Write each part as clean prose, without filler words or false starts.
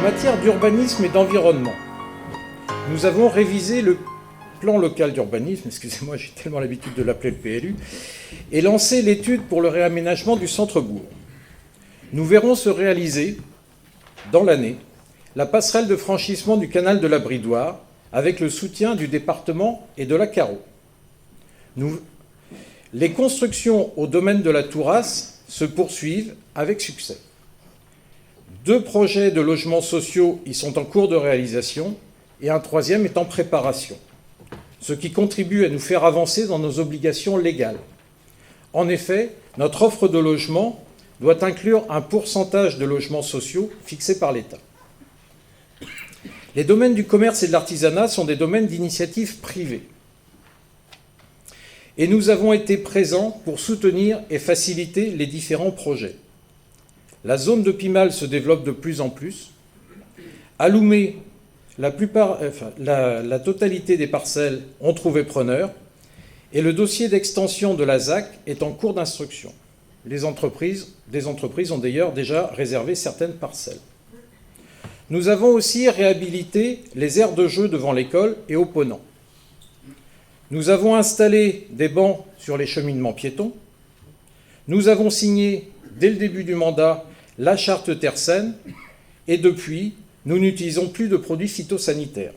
matière d'urbanisme et d'environnement, nous avons révisé le plan local d'urbanisme, excusez-moi, j'ai tellement l'habitude de l'appeler le PLU, et lancé l'étude pour le réaménagement du centre-bourg. Nous verrons se réaliser, dans l'année, la passerelle de franchissement du canal de la Bridoire, avec le soutien du département et de la Carreau. Les constructions au domaine de la Tourasse se poursuivent avec succès. 2 projets de logements sociaux y sont en cours de réalisation et un 3e est en préparation, ce qui contribue à nous faire avancer dans nos obligations légales. En effet, notre offre de logement doit inclure un pourcentage de logements sociaux fixé par l'État. Les domaines du commerce et de l'artisanat sont des domaines d'initiative privée. Et nous avons été présents pour soutenir et faciliter les différents projets. La zone de Pimal se développe de plus en plus. À Loumé, la totalité des parcelles ont trouvé preneur et le dossier d'extension de la ZAC est en cours d'instruction. Des entreprises ont d'ailleurs déjà réservé certaines parcelles. Nous avons aussi réhabilité les aires de jeu devant l'école et au Ponant. Nous avons installé des bancs sur les cheminements piétons. Nous avons signé, dès le début du mandat, la charte Terre Saine et depuis, nous n'utilisons plus de produits phytosanitaires.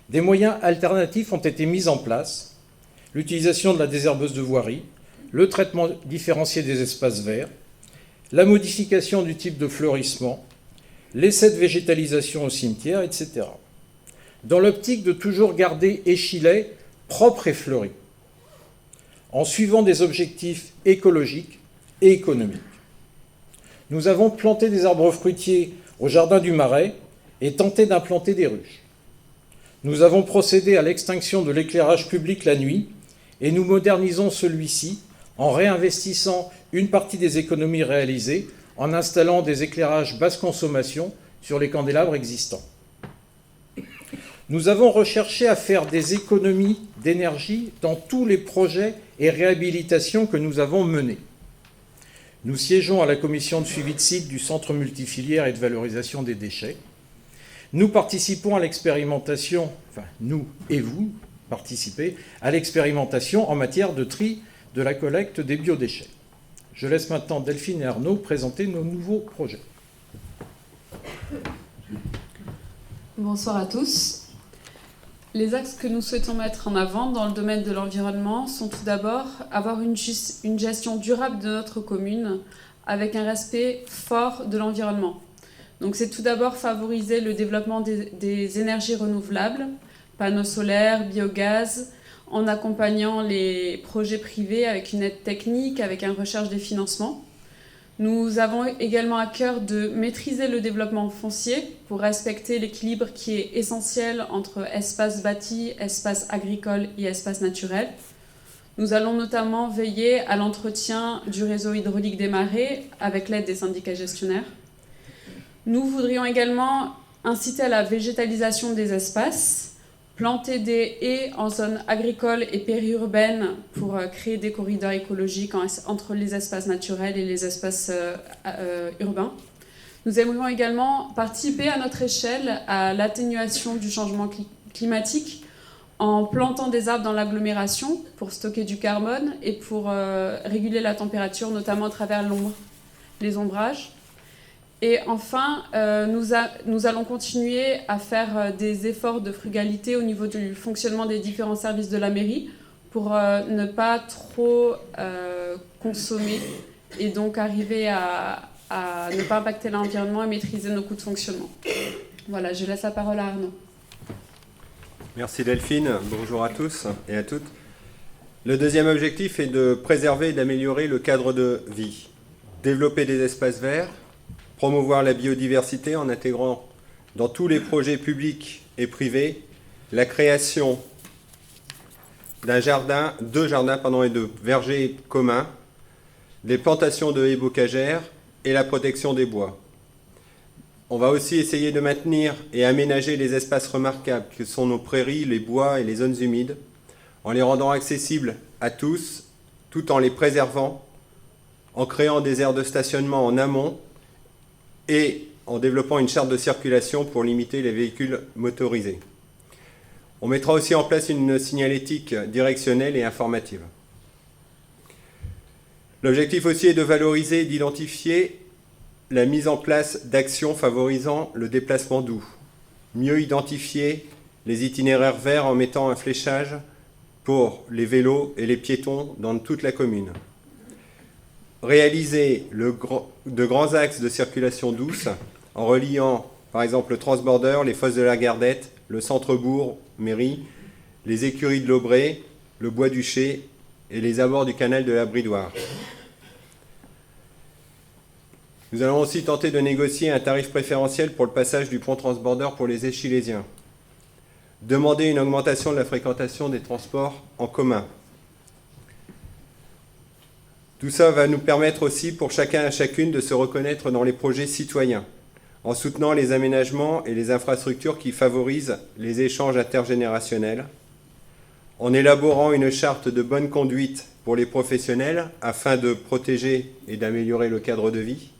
Des moyens alternatifs ont été mis en place, l'utilisation de la désherbeuse de voirie, le traitement différencié des espaces verts, la modification du type de fleurissement, l'essai de végétalisation au cimetière, etc. Dans l'optique de toujours garder Échillais propre et fleuri, en suivant des objectifs écologiques et économiques. Nous avons planté des arbres fruitiers au jardin du Marais et tenté d'implanter des ruches. Nous avons procédé à l'extinction de l'éclairage public la nuit et nous modernisons celui-ci en réinvestissant une partie des économies réalisées en installant des éclairages basse consommation sur les candélabres existants. Nous avons recherché à faire des économies d'énergie dans tous les projets et réhabilitations que nous avons menés. Nous siégeons à la commission de suivi de site du Centre multifilière et de valorisation des déchets. Nous participons à l'expérimentation, enfin nous et vous participez à l'expérimentation en matière de tri de la collecte des biodéchets. Je laisse maintenant Delphine et Arnaud présenter nos nouveaux projets. Bonsoir à tous. Les axes que nous souhaitons mettre en avant dans le domaine de l'environnement sont tout d'abord avoir une gestion durable de notre commune avec un respect fort de l'environnement. Donc c'est tout d'abord favoriser le développement des énergies renouvelables, panneaux solaires, biogaz, en accompagnant les projets privés avec une aide technique, avec une recherche des financements. Nous avons également à cœur de maîtriser le développement foncier pour respecter l'équilibre qui est essentiel entre espace bâti, espace agricole et espace naturel. Nous allons notamment veiller à l'entretien du réseau hydraulique des marais avec l'aide des syndicats gestionnaires. Nous voudrions également inciter à la végétalisation des espaces, planter des haies en zone agricole et périurbaine pour créer des corridors écologiques entre les espaces naturels et les espaces urbains. Nous aimerions également participer à notre échelle à l'atténuation du changement climatique en plantant des arbres dans l'agglomération pour stocker du carbone et pour réguler la température, notamment à travers les ombrages. Et enfin, nous allons continuer à faire des efforts de frugalité au niveau du fonctionnement des différents services de la mairie pour ne pas trop consommer et donc arriver à ne pas impacter l'environnement et maîtriser nos coûts de fonctionnement. Voilà, je laisse la parole à Arnaud. Merci Delphine, bonjour à tous et à toutes. Le deuxième objectif est de préserver et d'améliorer le cadre de vie, développer des espaces verts, promouvoir la biodiversité en intégrant dans tous les projets publics et privés la création deux jardins et de vergers communs, des plantations de haies bocagères et la protection des bois. On va aussi essayer de maintenir et aménager les espaces remarquables que sont nos prairies, les bois et les zones humides, en les rendant accessibles à tous, tout en les préservant, en créant des aires de stationnement en amont et en développant une charte de circulation pour limiter les véhicules motorisés. On mettra aussi en place une signalétique directionnelle et informative. L'objectif aussi est de valoriser et d'identifier la mise en place d'actions favorisant le déplacement doux. Mieux identifier les itinéraires verts en mettant un fléchage pour les vélos et les piétons dans toute la commune. Réaliser de grands axes de circulation douce en reliant par exemple le transborder, les fosses de la Gardette, le centre-bourg, mairie, les écuries de l'Aubrée, le bois du Chet et les abords du canal de la Bridoire. Nous allons aussi tenter de négocier un tarif préférentiel pour le passage du pont transborder pour les Échilésiens. Demander une augmentation de la fréquentation des transports en commun. Tout ça va nous permettre aussi pour chacun et chacune de se reconnaître dans les projets citoyens, en soutenant les aménagements et les infrastructures qui favorisent les échanges intergénérationnels, en élaborant une charte de bonne conduite pour les professionnels afin de protéger et d'améliorer le cadre de vie,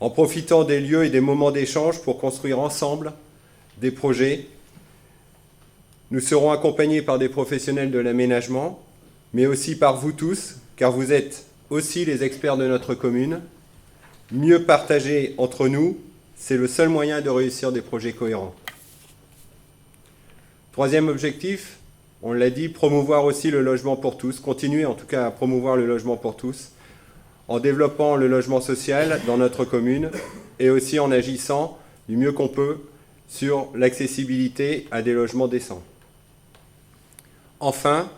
en profitant des lieux et des moments d'échange pour construire ensemble des projets. Nous serons accompagnés par des professionnels de l'aménagement, mais aussi par vous tous, car vous êtes aussi les experts de notre commune. Mieux partager entre nous, c'est le seul moyen de réussir des projets cohérents. Troisième objectif, on l'a dit, promouvoir aussi le logement pour tous, continuer en tout cas à promouvoir le logement pour tous, en développant le logement social dans notre commune et aussi en agissant du mieux qu'on peut sur l'accessibilité à des logements décents. Enfin,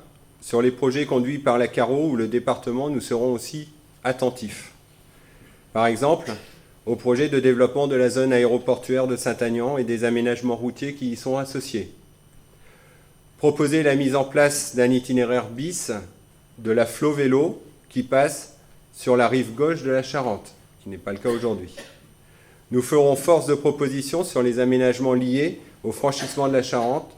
sur les projets conduits par la Caro ou le département, nous serons aussi attentifs. Par exemple, au projet de développement de la zone aéroportuaire de Saint-Aignan et des aménagements routiers qui y sont associés. Proposer la mise en place d'un itinéraire bis de la Flo Vélo qui passe sur la rive gauche de la Charente, qui n'est pas le cas aujourd'hui. Nous ferons force de proposition sur les aménagements liés au franchissement de la Charente,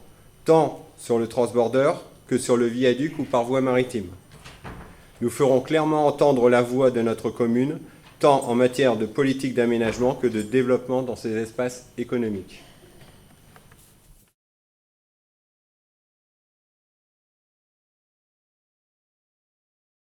tant sur le transborder que sur le viaduc ou par voie maritime. Nous ferons clairement entendre la voix de notre commune, tant en matière de politique d'aménagement que de développement dans ces espaces économiques.